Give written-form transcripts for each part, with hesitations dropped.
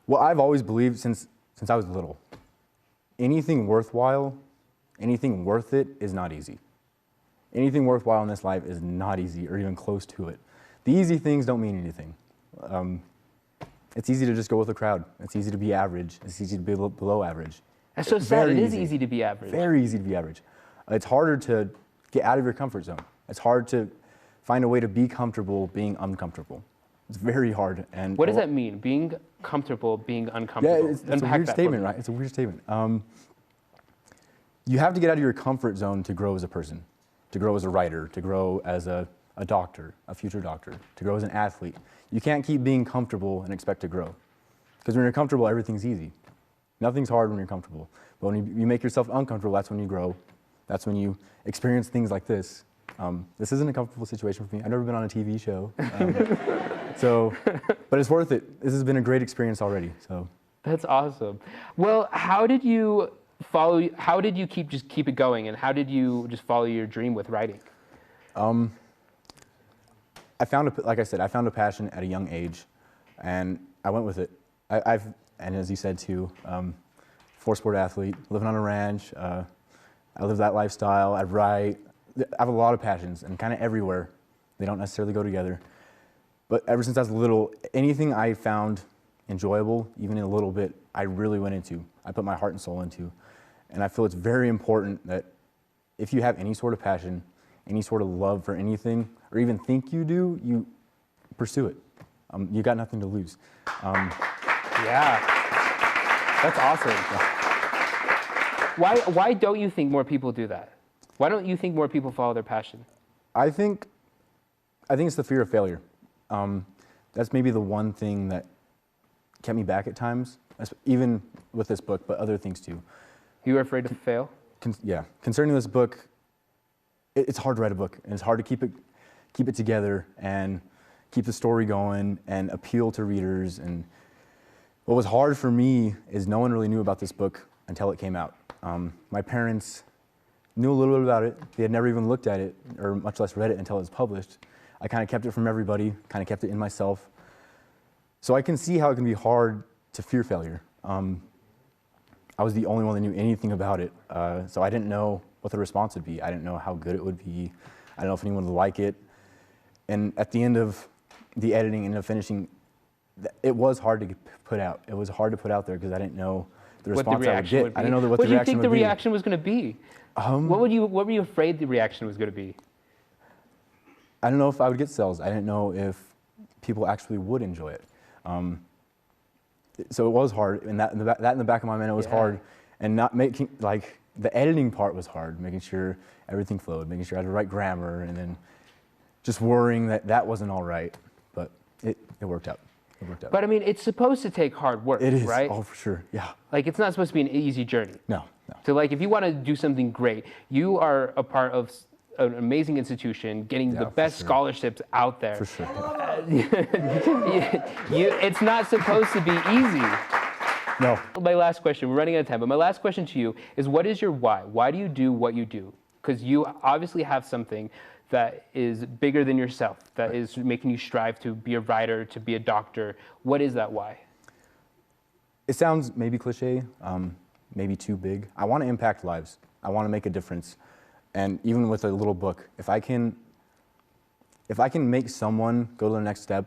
Well, I've always believed since I was little, anything worthwhile, anything worth it is not easy. Anything worthwhile in this life is not easy or even close to it. The easy things don't mean anything. It's easy to just go with the crowd. It's easy to be average. It's easy to be below average. That's so sad. It is easy to be average. Very easy to be average. It's harder to get out of your comfort zone. It's hard to find a way to be comfortable being uncomfortable. It's very hard. And what does that mean? Being comfortable, being uncomfortable? Yeah, it's a weird statement, right? It's a weird statement. You have to get out of your comfort zone to grow as a person, to grow as a writer, to grow as a doctor, a future doctor, to grow as an athlete. You can't keep being comfortable and expect to grow. Because when you're comfortable, everything's easy. Nothing's hard when you're comfortable. But when you make yourself uncomfortable, that's when you grow. That's when you experience things like this. This isn't a comfortable situation for me. I've never been on a TV show. But it's worth it. This has been a great experience already. So that's awesome. Well, how did you keep it going, and how did you just follow your dream with writing? Like I said, I found a passion at a young age, and I went with it. And as you said too, four-sport athlete, living on a ranch. I live that lifestyle. I write. I have a lot of passions, and kind of everywhere. They don't necessarily go together. But ever since I was little, anything I found enjoyable, even a little bit, I really went into. I put my heart and soul into. And I feel it's very important that if you have any sort of passion, any sort of love for anything, or even think you do, you pursue it. You got nothing to lose. Yeah, that's awesome. Why don't you think more people do that? Why don't you think more people follow their passion? I think it's the fear of failure. That's maybe the one thing that kept me back at times, even with this book, but other things too. You were afraid to fail? Yeah. Concerning this book, it's hard to write a book, and it's hard to keep it together and keep the story going and appeal to readers. And what was hard for me is no one really knew about this book until it came out. My parents knew a little bit about it. They had never even looked at it, or much less read it until it was published. I kind of kept it from everybody, kind of kept it in myself. So I can see how it can be hard to fear failure. I was the only one that knew anything about it, so I didn't know what the response would be. I didn't know how good it would be. I didn't know if anyone would like it. And at the end of the editing and the finishing, it was hard to put out. It was hard to put out there because I didn't know the response I would get. I didn't know what the reaction would be. What did you think the reaction was going to be? What were you afraid the reaction was going to be? I don't know if I would get sales. I didn't know if people actually would enjoy it. So it was hard, and that in the back of my mind, it was hard, and not making, like, the editing part was hard, making sure everything flowed, making sure I had the right grammar, and then just worrying that wasn't all right, but it worked out. It worked out. But I mean, it's supposed to take hard work, it is, right? Oh, for sure, yeah. Like, it's not supposed to be an easy journey. No. So, like, if you want to do something great, you are a part of an amazing institution, getting the best scholarships out there. For sure. It's not supposed to be easy. No. My last question, we're running out of time, but my last question to you is, what is your why? Why do you do what you do? Because you obviously have something that is bigger than yourself, that is making you strive to be a writer, to be a doctor. What is that why? It sounds maybe cliche, maybe too big. I want to impact lives. I want to make a difference. And even with a little book, if I can make someone go to the next step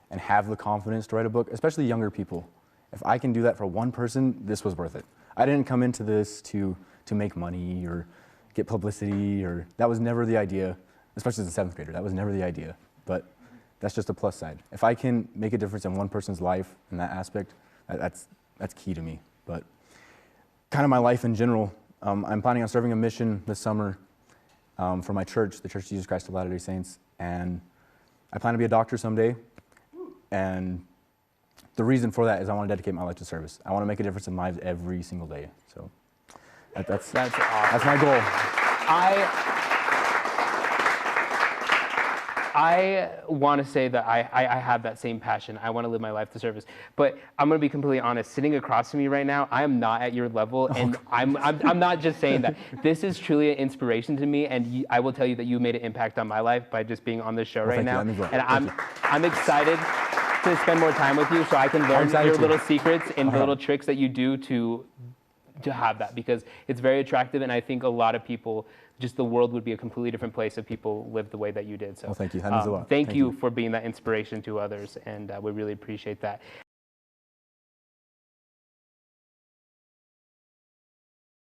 and have the confidence to write a book, especially younger people, if I can do that for one person, this was worth it. I didn't come into this to make money or get publicity, or that was never the idea, especially as a 7th grader. That was never the idea, but that's just a plus side. If I can make a difference in one person's life in that aspect, that's key to me. But kind of my life in general, I'm planning on serving a mission this summer for my church, the Church of Jesus Christ of Latter-day Saints, and I plan to be a doctor someday, and the reason for that is I want to dedicate my life to service. I want to make a difference in lives every single day. So that's awesome. That's my goal. I want to say that I have that same passion. I want to live my life to service. But I'm going to be completely honest. Sitting across from me right now, I am not at your level, and I'm not just saying that. This is truly an inspiration to me, and I will tell you that you made an impact on my life by just being on this show right now. And I'm excited. to spend more time with you so I can learn excited your to. little secrets and the Alright. little tricks that you do to have that, because it's very attractive, and I think a lot of people, just the world would be a completely different place if people lived the way that you did. So Well, thank you. That means a lot. Thank Thank you you. for being that inspiration to others, and we really appreciate that.